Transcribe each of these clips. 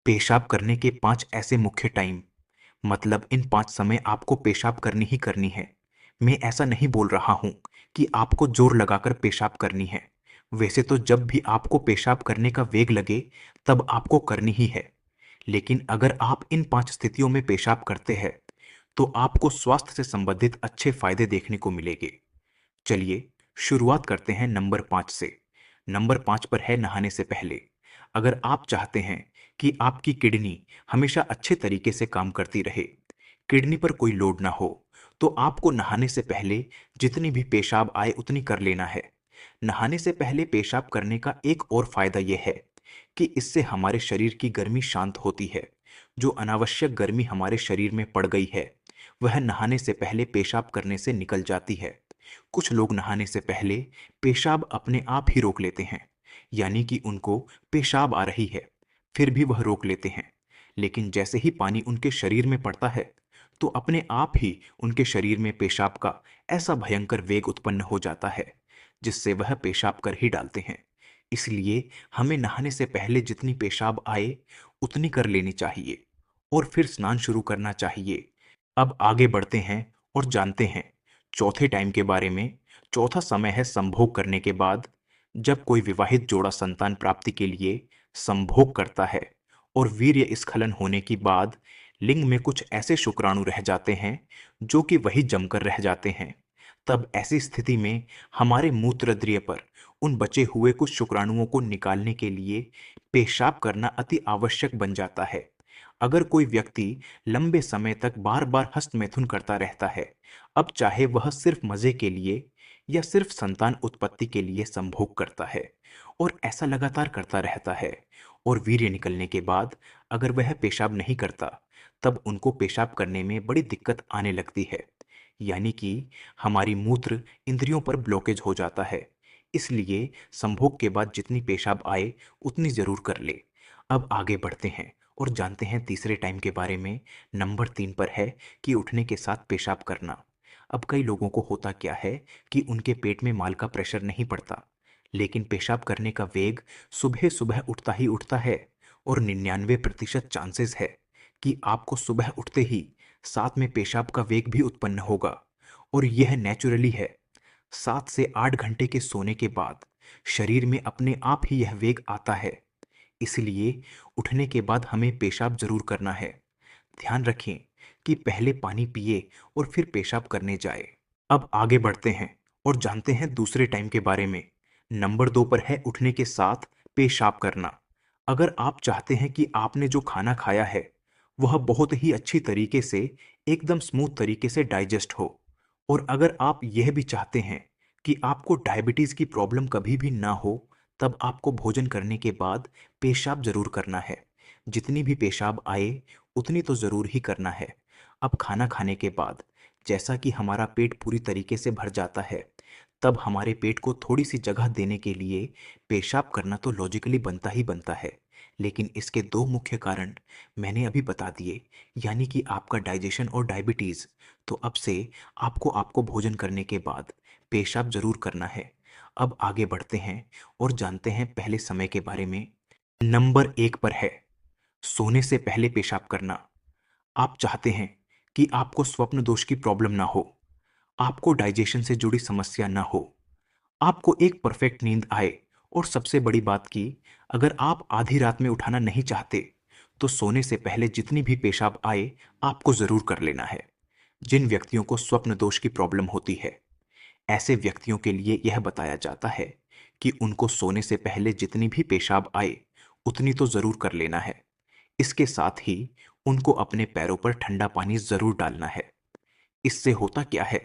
पेशाब करने के 5 ऐसे मुख्य टाइम, मतलब इन 5 समय आपको पेशाब करनी ही करनी है। मैं ऐसा नहीं बोल रहा हूँ कि आपको जोर लगाकर पेशाब करनी है। वैसे तो जब भी आपको पेशाब करने का वेग लगे, तब आपको करनी ही है। लेकिन अगर आप इन 5 स्थितियों में पेशाब करते हैं, तो आपको स्वास्थ्य से संबंधित अच्छे फायदे देखने को मिलेंगे। चलिए शुरुआत करते हैं नंबर 5 से। नंबर 5 पर है नहाने से पहले। अगर आप चाहते हैं कि आपकी किडनी हमेशा अच्छे तरीके से काम करती रहे, किडनी पर कोई लोड ना हो, तो आपको नहाने से पहले जितनी भी पेशाब आए उतनी कर लेना है। नहाने से पहले पेशाब करने का एक और फायदा यह है कि इससे हमारे शरीर की गर्मी शांत होती है। जो अनावश्यक गर्मी हमारे शरीर में पड़ गई है, वह नहाने से पहले पेशाब करने से निकल जाती है। कुछ लोग नहाने से पहले पेशाब अपने आप ही रोक लेते हैं, यानी कि उनको पेशाब आ रही है, फिर भी वह रोक लेते हैं। लेकिन जैसे ही पानी उनके शरीर में पड़ता है, तो अपने आप ही उनके शरीर में पेशाब का ऐसा भयंकर वेग उत्पन्न हो जाता है, जिससे वह पेशाब कर ही डालते हैं। इसलिए हमें नहाने से पहले जितनी पेशाब आए, उतनी कर लेनी चाहिए और फिर स्नान शुरू करना चाहिए। अब आगे बढ़ते हैं और जानते हैं चौथे टाइम के बारे में। चौथा समय है संभोग करने के बाद। जब कोई विवाहित जोड़ा संतान प्राप्ति के लिए संभोग करता है और वीर्य स्खलन होने के बाद लिंग में कुछ ऐसे शुक्राणु रह जाते हैं जो कि वही जमकर रह जाते हैं, तब ऐसी स्थिति में हमारे मूत्रद्रिय पर उन बचे हुए कुछ शुक्राणुओं को निकालने के लिए पेशाब करना अति आवश्यक बन जाता है। अगर कोई व्यक्ति लंबे समय तक बार बार हस्तमैथुन करता रहता है, अब चाहे वह सिर्फ मजे के लिए या सिर्फ संतान उत्पत्ति के लिए संभोग करता है, और ऐसा लगातार करता रहता है, और वीर्य निकलने के बाद अगर वह पेशाब नहीं करता, तब उनको पेशाब करने में बड़ी दिक्कत आने लगती है। यानी कि हमारी मूत्र इंद्रियों पर ब्लॉकेज हो जाता है। इसलिए संभोग के बाद जितनी पेशाब आए उतनी जरूर कर ले। अब आगे बढ़ते हैं और जानते हैं तीसरे टाइम के बारे में। नंबर 3 पर है कि उठने के साथ पेशाब करना। अब कई लोगों को होता क्या है कि उनके पेट में माल का प्रेशर नहीं पड़ता, लेकिन पेशाब करने का वेग सुबह सुबह उठता ही उठता है, और 99% चांसेस है कि आपको सुबह उठते ही साथ में पेशाब का वेग भी उत्पन्न होगा। और यह नेचुरली है। 7 से 8 घंटे के सोने के बाद शरीर में अपने आप ही यह वेग आता है। इसलिए उठने के बाद हमें पेशाब जरूर करना है। ध्यान रखें कि पहले पानी पिए और फिर पेशाब करने जाए। अब आगे बढ़ते हैं और जानते हैं दूसरे टाइम के बारे में। नंबर 2 पर है उठने के साथ पेशाब करना। अगर आप चाहते हैं कि आपने जो खाना खाया है वह बहुत ही अच्छी तरीके से, एकदम स्मूथ तरीके से डाइजेस्ट हो, और अगर आप यह भी चाहते हैं कि आपको डायबिटीज की प्रॉब्लम कभी भी ना हो, तब आपको भोजन करने के बाद पेशाब जरूर करना है। जितनी भी पेशाब आए उतनी तो जरूर ही करना है। अब खाना खाने के बाद जैसा कि हमारा पेट पूरी तरीके से भर जाता है, तब हमारे पेट को थोड़ी सी जगह देने के लिए पेशाब करना तो लॉजिकली बनता ही बनता है। लेकिन इसके दो मुख्य कारण मैंने अभी बता दिए, यानी कि आपका डाइजेशन और डायबिटीज। तो अब से आपको आपको भोजन करने के बाद पेशाब जरूर करना है। अब आगे बढ़ते हैं और जानते हैं पहले समय के बारे में। नंबर 1 पर है सोने से पहले पेशाब करना। आप चाहते हैं कि आपको स्वप्न दोष की प्रॉब्लम ना हो, आपको डाइजेशन से जुड़ी समस्या ना हो, आपको एक परफेक्ट नींद आए, और सबसे बड़ी बात की, अगर आप आधी रात में उठाना नहीं चाहते, तो सोने से पहले जितनी भी पेशाब आए आपको जरूर कर लेना है। जिन व्यक्तियों को स्वप्न दोष की प्रॉब्लम होती है, ऐसे व्यक्तियों के लिए यह बताया जाता है कि उनको सोने से पहले जितनी भी पेशाब आए उतनी तो जरूर कर लेना है। इसके साथ ही उनको अपने पैरों पर ठंडा पानी जरूर डालना है। इससे होता क्या है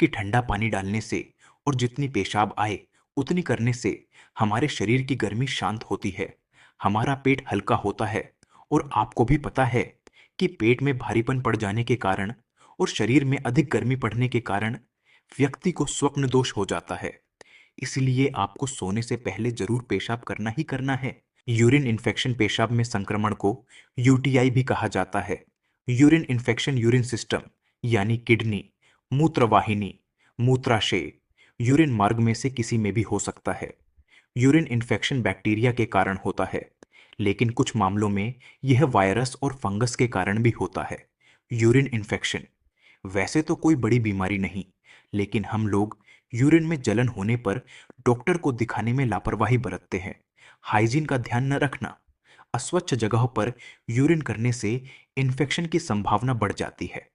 कि ठंडा पानी डालने से और जितनी पेशाब आए उतनी करने से हमारे शरीर की गर्मी शांत होती है, हमारा पेट हल्का होता है, और आपको भी पता है कि पेट में भारीपन पड़ जाने के कारण और शरीर में अधिक गर्मी पड़ने के कारण व्यक्ति को स्वप्न दोष हो जाता है। इसलिए आपको सोने से पहले जरूर पेशाब करना ही करना है। यूरिन इन्फेक्शन, पेशाब में संक्रमण को यूटीआई भी कहा जाता है। यूरिन इन्फेक्शन यूरिन सिस्टम, यानी किडनी, मूत्रवाहिनी, मूत्राशय, यूरिन मार्ग में से किसी में भी हो सकता है। यूरिन इन्फेक्शन बैक्टीरिया के कारण होता है, लेकिन कुछ मामलों में यह वायरस और फंगस के कारण भी होता है। यूरिन इन्फेक्शन वैसे तो कोई बड़ी बीमारी नहीं, लेकिन हम लोग यूरिन में जलन होने पर डॉक्टर को दिखाने में लापरवाही बरतते हैं। हाइजीन का ध्यान न रखना, अस्वच्छ जगहों पर यूरिन करने से इन्फेक्शन की संभावना बढ़ जाती है।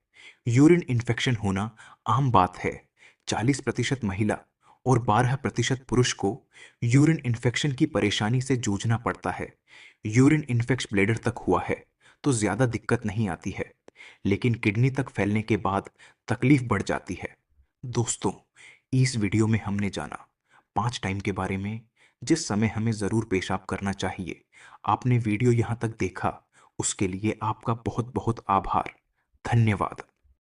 यूरिन इन्फेक्शन होना आम बात है। 40% महिला और 12% पुरुष को यूरिन इन्फेक्शन की परेशानी से जूझना पड़ता है। यूरिन इन्फेक्शन ब्लैडर तक हुआ है तो ज्यादा दिक्कत नहीं आती है, लेकिन किडनी तक फैलने के बाद तकलीफ बढ़ जाती है। दोस्तों, इस वीडियो में हमने जाना 5 टाइम के बारे में जिस समय हमें जरूर पेशाब करना चाहिए। आपने वीडियो यहाँ तक देखा, उसके लिए आपका बहुत बहुत आभार। धन्यवाद।